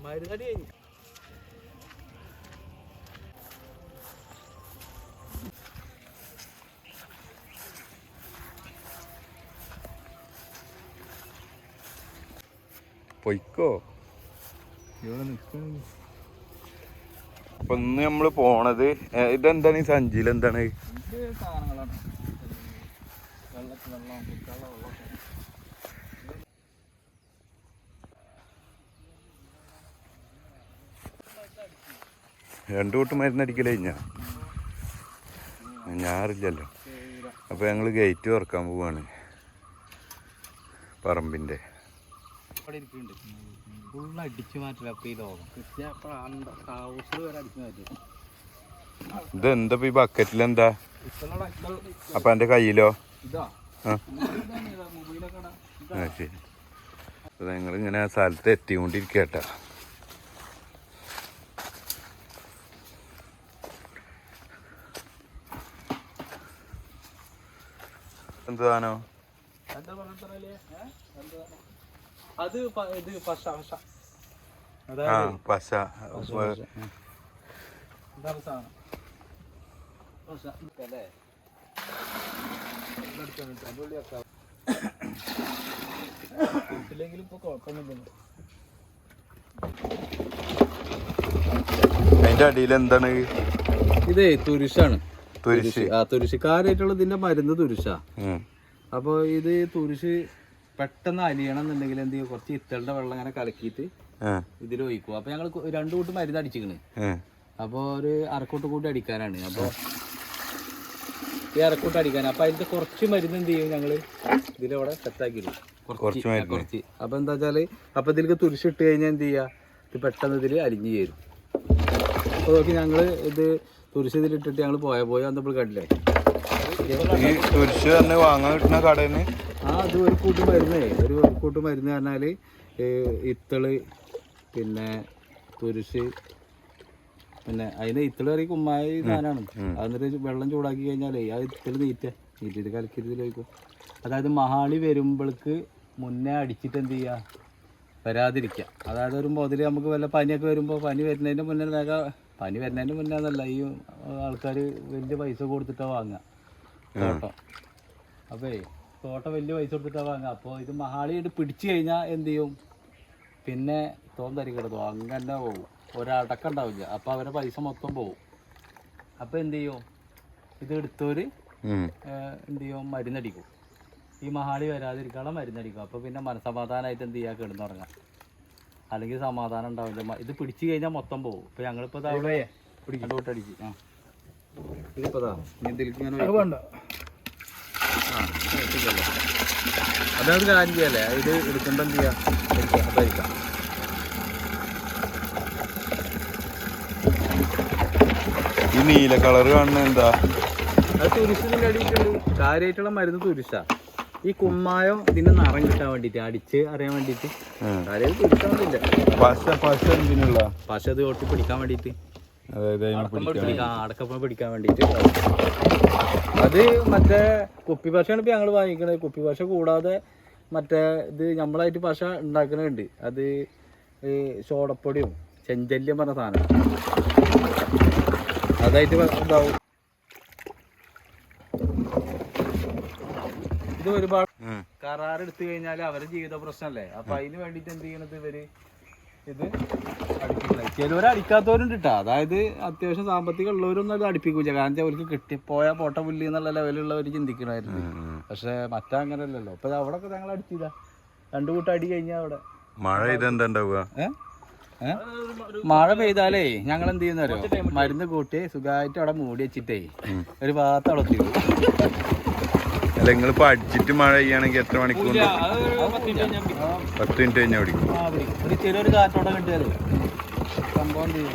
മരുന്നടി കഴിഞ്ഞു. പൊയ്ക്കോ. അപ്പൊ ഇന്ന് നമ്മള് പോണത് ഇതെന്താണ് ഈ സഞ്ചിയിൽ എന്താണ്? രണ്ടു കൂട്ട് മരുന്നടിക്കല് കഴിഞ്ഞാ ഞാറില്ലല്ലോ. അപ്പൊ ഞങ്ങള് ഗേറ്റ് തുറക്കാൻ പോവാണ് പറമ്പിന്റെ. ഇതെന്താ ഈ ബക്കറ്റിലെന്താ? അപ്പൊ എന്റെ കയ്യിലോ? ശരി. ഞങ്ങളിങ്ങനെ ആ സ്ഥലത്ത് എത്തിക്കൊണ്ടിരിക്കട്ടാ. എന്താണോ അത് പശ ഇപ്പൊ കുഴപ്പമൊന്നുമില്ല. അതിന്റെ അടിയിൽ എന്താണ്? ഇതേ തുരിശാണ്. തുരിശ്. തുരിശുകാരായിട്ടുള്ള ഇതിന്റെ മരുന്ന് തുരിശാ. അപ്പൊ ഇത് തുരിശ് പെട്ടെന്ന് അലിയണം എന്നുണ്ടെങ്കിൽ എന്ത് ചെയ്യും, കുറച്ച് ഇത്തളുടെ വെള്ളം ഇങ്ങനെ കലക്കിയിട്ട് ഇതിൽ ഒഴിക്കും. അപ്പൊ ഞങ്ങൾ 2 കൂട്ട് മരുന്ന് അടിച്ചിക്കണ്. അപ്പൊ ഒരു അരക്കൂട്ട് കൂട്ടി അടിക്കാനാണ്. അപ്പൊ ഈ അരക്കൂട്ട് അടിക്കാൻ അപ്പൊ അതിന്റെ കുറച്ച് മരുന്ന് എന്ത് ചെയ്യും, ഞങ്ങള് ഇതിലവിടെ സെറ്റാക്കിയിടും കുറച്ച്. അപ്പൊ എന്താ വെച്ചാല് അപ്പൊ ഇതിലേക്ക് തുരിശിട്ട് കഴിഞ്ഞാൽ എന്ത് ചെയ്യാ, ഇത് പെട്ടെന്ന് ഇതിൽ അലിഞ്ഞു ചേരും. അപ്പൊ നോക്കി ഞങ്ങള് ഇത് തുരിശ് ഇതിലിട്ടിട്ട് ഞങ്ങൾ പോയ വന്നപ്പോൾ കണ്ടില്ലേ, തുരിശ് തന്നെ വാങ്ങാൻ കിട്ടുന്ന കടയിൽ അത് ഒരു കൂട്ട് മരുന്ന് പറഞ്ഞാല് ഇത്തള്, പിന്നെ തുരിശ്, പിന്നെ അതിന് ഇത്തള് കറി കുമ്മായ സാധനമാണ്. എന്നിട്ട് വെള്ളം ചൂടാക്കി കഴിഞ്ഞാലേ അത് ഇത്തള് നീറ്റിട്ട് കലക്കിട്ട് വയ്ക്കും. അതായത് മഹാളി വരുമ്പോൾക്ക് മുന്നേ അടിച്ചിട്ട് എന്ത് ചെയ്യുക, വരാതിരിക്കുക. അതായത് ഒരു മുതൽ നമുക്ക് വല്ല പനിയൊക്കെ വരുമ്പോൾ പനി വരുന്നതിൻ്റെ മുന്നേ എന്നല്ല, ഈ ആൾക്കാർ വലിയ പൈസ കൊടുത്തിട്ടാണ് വാങ്ങുക തോട്ടം. അപ്പേ തോട്ടം വലിയ പൈസ കൊടുത്തിട്ടാണ് വാങ്ങുക. അപ്പോൾ ഇത് മഹാളിയായിട്ട് പിടിച്ചു കഴിഞ്ഞാൽ എന്ത് ചെയ്യും, പിന്നെ തോന്നരിക്കരുതോ അങ്ങനെ പോകും, ഒരടക്കം ഉണ്ടാവില്ല. അപ്പോൾ അവരെ പൈസ മൊത്തം പോകും. അപ്പോൾ എന്ത് ചെയ്യും, ഇത് എടുത്തവര് എന്ത് ചെയ്യും, മരുന്നടിക്കും. ഈ മഹാളി വരാതിരിക്കാനുള്ള മരുന്നടിക്കും. അപ്പോൾ പിന്നെ മനസ്സമാധാനമായിട്ട് എന്ത് ചെയ്യുക, കിടന്നുറങ്ങാം. അല്ലെങ്കിൽ സമാധാനം ഉണ്ടാവില്ല. ഇത് പിടിച്ചു കഴിഞ്ഞാൽ മൊത്തം പോകും. ഇപ്പോൾ ഞങ്ങളിപ്പോൾ അവിടെ പിടിക്കോട്ടടിച്ച് ഇതിപ്പോൾ വേണ്ട. അതായത് കാര്യം ചെയ്യല്ലേ, ഇത് എടുക്കുമ്പോൾ എന്ത് ചെയ്യാം, അതായിരിക്കാം. ഈ നീല കളർ കാണുന്ന എന്താ? അത് തുരിശിന്റെ അടിയിട്ടുണ്ട്. കാര്യമായിട്ടുള്ള മരുന്ന് തുരിശാ. ഈ കുമ്മായം ഇതിന് നിറം കിട്ടാൻ വേണ്ടിട്ട്, അടിച്ച് അറിയാൻ വേണ്ടിട്ട്. കാര്യമായിട്ട് തുരിശാണില്ല. പശ ഇത് ഒട്ടി പിടിക്കാൻ വേണ്ടിട്ട്, അടക്കപ്പം പിടിക്കാൻ വേണ്ടിട്ട്. അത് മറ്റേ കുപ്പി പശയാണ് ഇപ്പൊ ഞങ്ങൾ വാങ്ങിക്കണത്. കുപ്പി പശ കൂടാതെ മറ്റേ ഇത് നമ്മളായിട്ട് പശ ഉണ്ടാക്കണുണ്ട്. അത് സോഡപ്പൊടിയും ചെഞ്ചല്യം പറഞ്ഞ സാധനം അതായിട്ട് ഇതാവും. ഇത് ഒരുപാട് കരാറെടുത്തു കഴിഞ്ഞാൽ അവരുടെ ജീവിത പ്രശ്നമല്ലേ. അപ്പൊ അതിന് വേണ്ടിട്ട് എന്ത് ചെയ്യണത്, ഇവര് ഇത് അടിപ്പിക്കുന്നത്. ചിലവരെ അടിക്കാത്തവരുണ്ട് കേട്ടോ. അതായത് അത്യാവശ്യം സാമ്പത്തികം ഉള്ളവരൊന്നും അത് അടിപ്പിക്കൂല. കാരണം അവർക്ക് കിട്ടിപ്പോയാൽ പോട്ട പുല്ലി എന്നുള്ള ലെവലുള്ളവർ ചിന്തിക്കണമായിരുന്നു. പക്ഷെ മറ്റേ അങ്ങനെയല്ലല്ലോ. ഇപ്പൊ അവിടെ ഒക്കെ ഞങ്ങൾ അടിച്ചില്ല, 2 കൂട്ടം അടി കഴിഞ്ഞാൽ അവിടെ മഴ ഇതെന്താ മഴ പെയ്താലേ ഞങ്ങൾ എന്ത് ചെയ്യുന്നവരോ, മരുന്ന് കൂട്ടി സുഖമായിട്ട് അവിടെ മൂടി വെച്ചിട്ടേ ഒരു ഭാഗത്ത് അവിടെ തീരും. അല്ല, നിങ്ങളിപ്പോ അടിച്ചിട്ട് മഴ ചെയ്യുകയാണെങ്കിൽ എത്ര മണിക്കൂർ? 10 മിനിറ്റ് കഴിഞ്ഞാൽ പിടിക്കും. ചെറിയൊരു കാറ്റോടെ കിട്ടിയാലേ സംഭവം ചെയ്യും.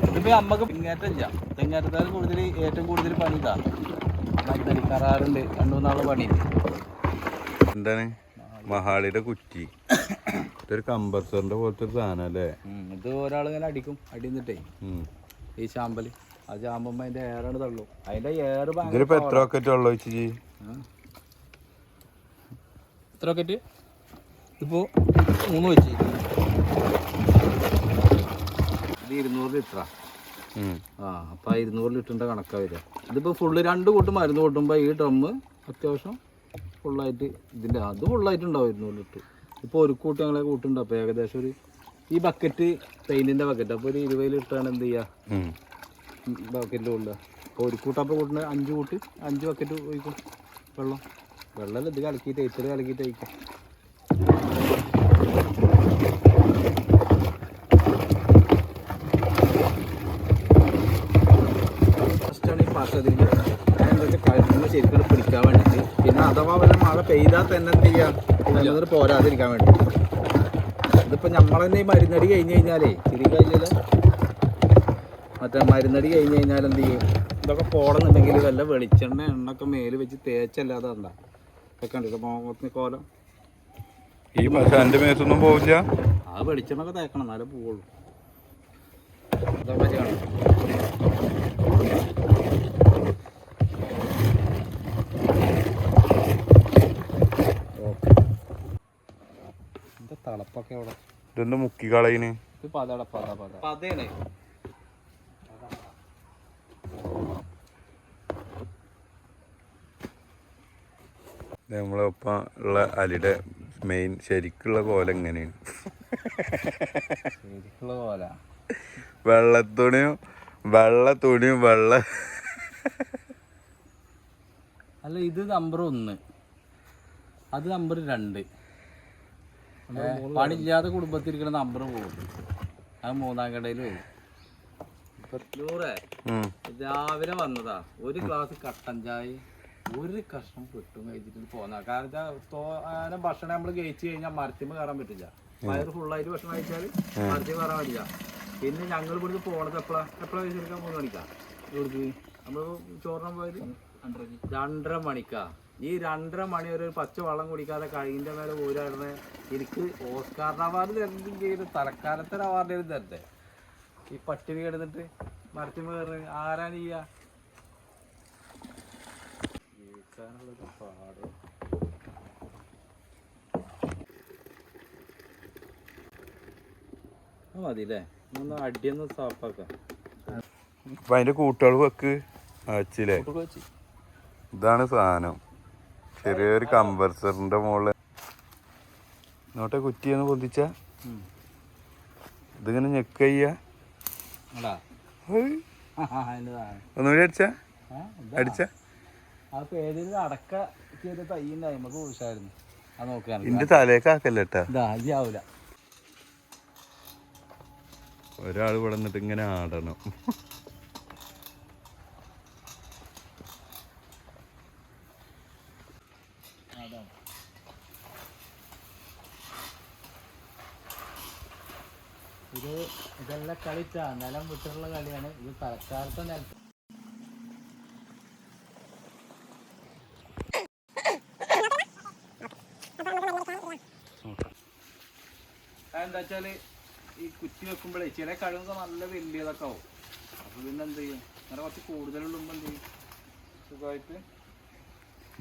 ഇതിപ്പോ നമ്മക്ക് തെങ്ങേറ്റത്താൽ ഏറ്റവും കൂടുതൽ പണി ഇതാ മരുന്നടി. കരാറുണ്ട് 2-3 ആള് പണി. എന്താണ് മഹാളിയുടെ കുറ്റി? ഇതൊരു കമ്പർസറിന്റെ പോലത്തെ ഒരു സാധനം അല്ലേ? ഇത് ഒരാളിങ്ങനെ അടിക്കും. അടിന്നിട്ടേ ഈ ചാമ്പല് ആ ചാമ്പുമ്പോ അതിന്റെ എയറാണ് തള്ളു. അതിന്റെ എയർ എത്ര റോക്കറ്റ് വെള്ളം ഒഴിച്ച്? എത്ര റോക്കറ്റ്? ഇതിപ്പോൾ 3 വെച്ച് ഇത് 200 ലിറ്ററാ. അപ്പോൾ 200 ലിറ്ററിൻ്റെ കണക്കാണ് വരിക. ഇതിപ്പോൾ ഫുള്ള് 2 കൂട്ട് മരുന്ന് കൂട്ടുമ്പോൾ ഈ ഡ്രമ്മ് അത്യാവശ്യം ഫുള്ളായിട്ട് ഇതിൻ്റെ അത് ഫുള്ളായിട്ടുണ്ടാവും 200 ലിറ്റർ. ഇപ്പോൾ ഒരു കൂട്ട് ഞങ്ങളെ കൂട്ടുണ്ടാവും. അപ്പോൾ ഏകദേശം ഒരു ഈ ബക്കറ്റ് പെയിൻറ്റിൻ്റെ ബക്കറ്റ് അപ്പോൾ ഒരു 20 ലിറ്ററാണ് എന്ത് ചെയ്യുക ബക്കറ്റിൽ കൊള്ളുക. അപ്പോൾ ഒരു കൂട്ടപ്പോൾ കൂട്ടുന്ന 5 കൂട്ട് 5 ബക്കറ്റ് ഒഴിക്കും വെള്ളം ഇത് കലക്കിയിട്ട് ഇത്തിരി കലക്കിയിട്ട് ഒഴിക്കും. ഫസ്റ്റാണ് ഈ പാത്രത്തിൽ എന്താ വെച്ചാൽ കഴുകുമ്പോൾ ശരിക്കും പിടിക്കാൻ വേണ്ടിയിട്ട്. പിന്നെ അഥവാ വല്ല മഴ പെയ്താൽ തന്നെ എന്ത് ചെയ്യുക പോരാതിരിക്കാൻ വേണ്ടി. ഇതിപ്പോൾ നമ്മൾ തന്നെ ഈ മരുന്നടി കഴിഞ്ഞ് കഴിഞ്ഞാലേ ചെറിയ കഴിഞ്ഞാൽ മറ്റേ മരുന്നടി കഴിഞ്ഞ് കഴിഞ്ഞാൽ എന്ത് ചെയ്യും ഇതൊക്കെ പോടുന്നുണ്ടെങ്കിൽ വല്ല വെളിച്ചെണ്ണ എണ്ണൊക്കെ മേല് വെച്ച് തേച്ചല്ലാതെ എന്താ ഒക്കെ കണ്ടിട്ട് മുഖത്തിന് കോലം ഈ പശാന്റെ മേത്തൊന്നും പോവില്ല. ആ വെളിച്ചെണ്ണൊക്കെ തേക്കണം എന്നാലേ പോവുള്ളൂ. ഇതൊക്കെ കാണാം. എന്താ തളപ്പൊക്കെ അവിടെ ഇതൊന്ന് മുക്കി കളയിന്. ഇത് പതയാണ്. നമ്മളെ ഒപ്പം ഉള്ള അലിയുടെ മെയിൻ ശരിക്കുള്ള കോല എങ്ങനെയാണ്? ശരിക്കുള്ള കോല വെള്ള തുണിയും അല്ല. ഇത് നമ്പർ 1, അത് നമ്പർ 2. പണിയില്ലാത്ത കുടുംബത്തിരിക്കുന്ന നമ്പർ പോകും. അത് 3-ാം കടയിൽ വരും. രാവിലെ വന്നതാ, ഒരു ഗ്ലാസ് കട്ടൻ ചായ ഒരു കഷ്ണം പെട്ടും കഴിച്ചിട്ട് പോന്ന. കാരണം ഭക്ഷണം നമ്മൾ കഴിച്ചു കഴിഞ്ഞാൽ മരത്തിമ കയറാൻ പറ്റില്ല. വയറ് ഫുള്ളായിട്ട് ഭക്ഷണം കഴിച്ചാൽ മരത്തിമ കയറാൻ പറ്റില്ല. പിന്നെ ഞങ്ങൾ ഇവിടുന്ന് പോണത് എപ്പോഴാ കഴിച്ചെടുക്കാൻ 3 മണിക്കാ. ഇവിടുന്ന് നമ്മൾ ചോറിനാൻ പോയത് 2:30 മണിക്കാ. ഈ 2:30 മണി വരെ ഒരു പച്ച വെള്ളം കുടിക്കാതെ കഴിൻ്റെ മേലെ ഊരായിരുന്നേ. എനിക്ക് ഓസ്കാർ അവാർഡ് തരുന്നെങ്കിൽ തലക്കാലത്തൊരു അവാർഡ് തരട്ടെ. ഈ പട്ടിണി കിടന്നിട്ട് മരത്തിമ കയറി ആരാണ് ചെയ്യുക? പാട് മതില്ലേ? ഒന്ന് അടിയൊന്ന് സാപ്പാക്കാം. അപ്പൊ അതിന്റെ കൂട്ടുകൾ വെക്ക് വച്ചില്ലേ? ഇതാണ് സാധനം. ചെറിയൊരു കംപ്രസറിന്റെ മുകളിൽ നോട്ടെ കുറ്റിയൊന്ന് പൊന്തിച്ച ഇതിങ്ങനെ ഞെക്ക് ചെയ്യ. ഒന്നുകൂടി അടിച്ച അടക്ക ചെയ്ത തയ്യുണ്ടായി നമുക്ക് കുറിച്ചായിരുന്നു. അത് നോക്കാൻ ഇന്റെ തലേക്കാക്കല്ലേട്ടാ. ഇതാവില്ല. ഒരാൾ ഇവിടെ നിന്നിട്ട് ഇങ്ങനെ ആടണം. ഇതെല്ലാം കളിച്ചാ നിലം വിട്ടുള്ള കളിയാണ്. ഇത് തലക്കാലത്തെ നിലത്ത് എന്താ വെച്ചാല് ഈ കുറ്റി വെക്കുമ്പോഴേ ചില കഴിവൊക്കെ നല്ല വലിയതൊക്കെ ആവും. അപ്പൊ പിന്നെ എന്ത് ചെയ്യും, അങ്ങനെ കുറച്ച് കൂടുതലുള്ളുമ്പോ എന്ത് ചെയ്യും സുഖമായിട്ട്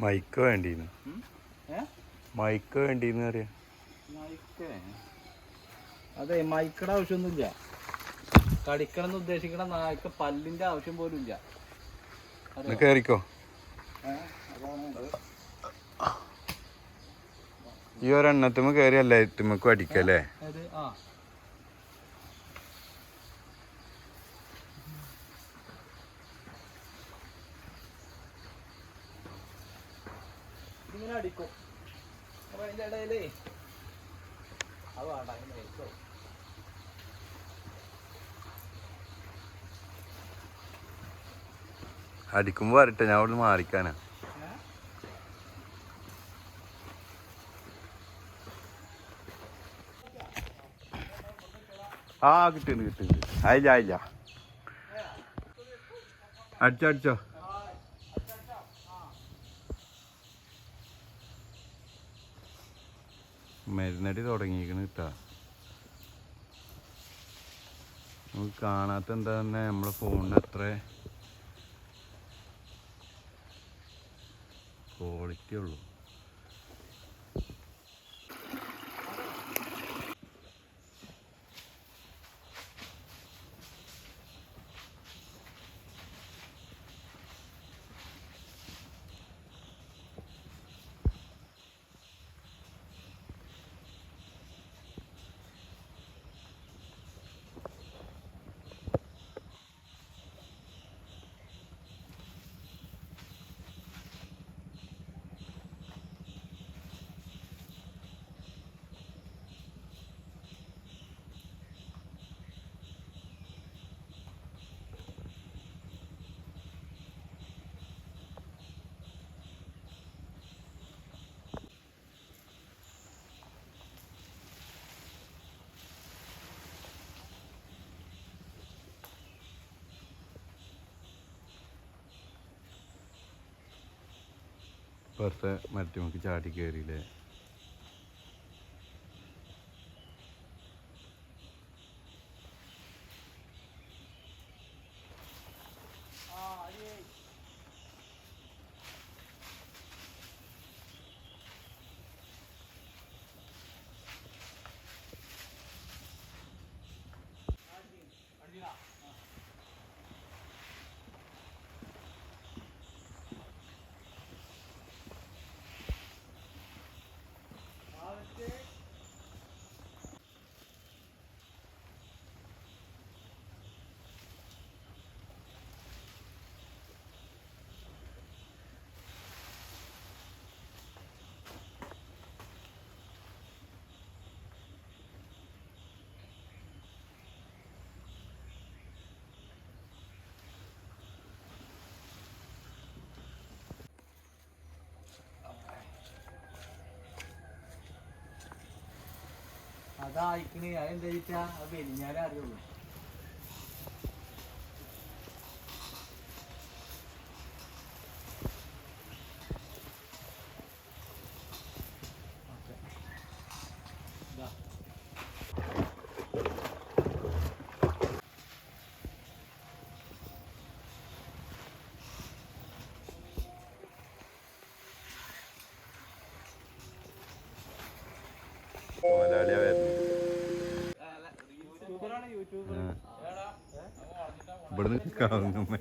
മൈക്ക് വേണ്ടീന്ന് അറിയാം. മൈക്ക് അതെ, മൈക്കയുടെ ആവശ്യമൊന്നുമില്ല. കടിക്കണം എന്ന് ഉദ്ദേശിക്കണ നായ്ക്ക പല്ലിന്റെ ആവശ്യം പോലും ഇല്ല. കേറിക്കോ. ഈ ഒരെണ്ണത്തുമ്പോ കയറി എല്ലാത്തുമ്മക്കും അടിക്കല്ലേ? ഇങ്ങനെ അടിക്കും. അപ്പൊ അതിന്റെ ഇടയിലേ അത് വേണ്ട, അങ്ങനെ വെച്ചോ. അടിക്കുമ്പോ വരട്ടെ, ഞാൻ അവിടെ മാറിക്കാനാ. ആ കിട്ടുന്നുണ്ട്. അയില്ല അടിച്ചോ. മരുന്നടി തുടങ്ങിയിരിക്കണ് കിട്ടാ. നമുക്ക് കാണാത്ത എന്താ തന്നെ നമ്മളെ ഫോണിന് അത്ര ക്വാളിറ്റി ഉള്ളു. പുറത്തെ മരത്തുമൊക്കെ ചാടി കയറിയില്ലേ. അതായിക്കണേ അതെന്താ വെച്ചാ അത് വെലിഞ്ഞാലേ അറിയുള്ളൂ. മലയാളിയാ വരുന്നത്. ഇവിടുന്ന് കാണുന്നേ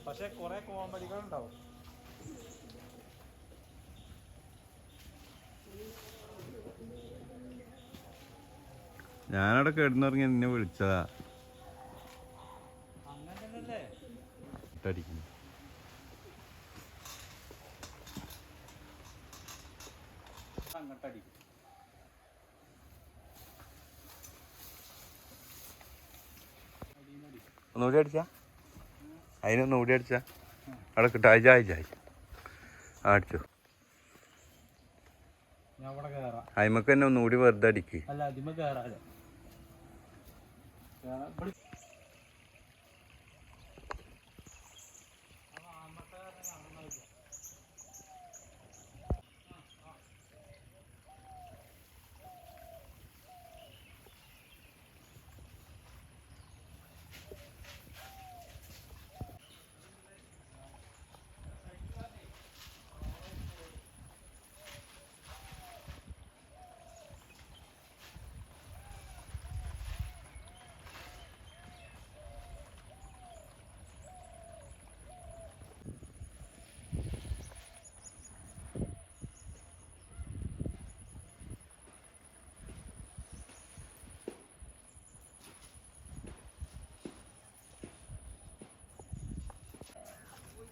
പക്ഷെ കൊറേ കോമഡികൾ ഉണ്ടാവും. ഞാനവിടെ കിടന്നിറങ്ങി എന്നെ വിളിച്ചതാ. അടിക്കുന്നു. ഒന്നുകൂടി അടിച്ചാ അതിനൊന്നുകൂടി അടിച്ചാ അവിടെ കിട്ടാ. അയച്ചാ അടിച്ചു. അയിമക്ക് തന്നെ ഒന്നുകൂടി വെറുതെ അടിക്ക്.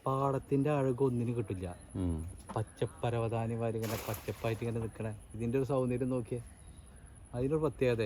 പാടത്തിന്റെ അഴക് ഒന്നിനും കിട്ടില്ല. പച്ചപ്പരവതാനി വാരി ഇങ്ങനെ പച്ചപ്പായിട്ട് ഇങ്ങനെ നിൽക്കണേ ഇതിന്റെ ഒരു സൗന്ദര്യം നോക്കിയേ. അതിനൊരു പ്രത്യേകത.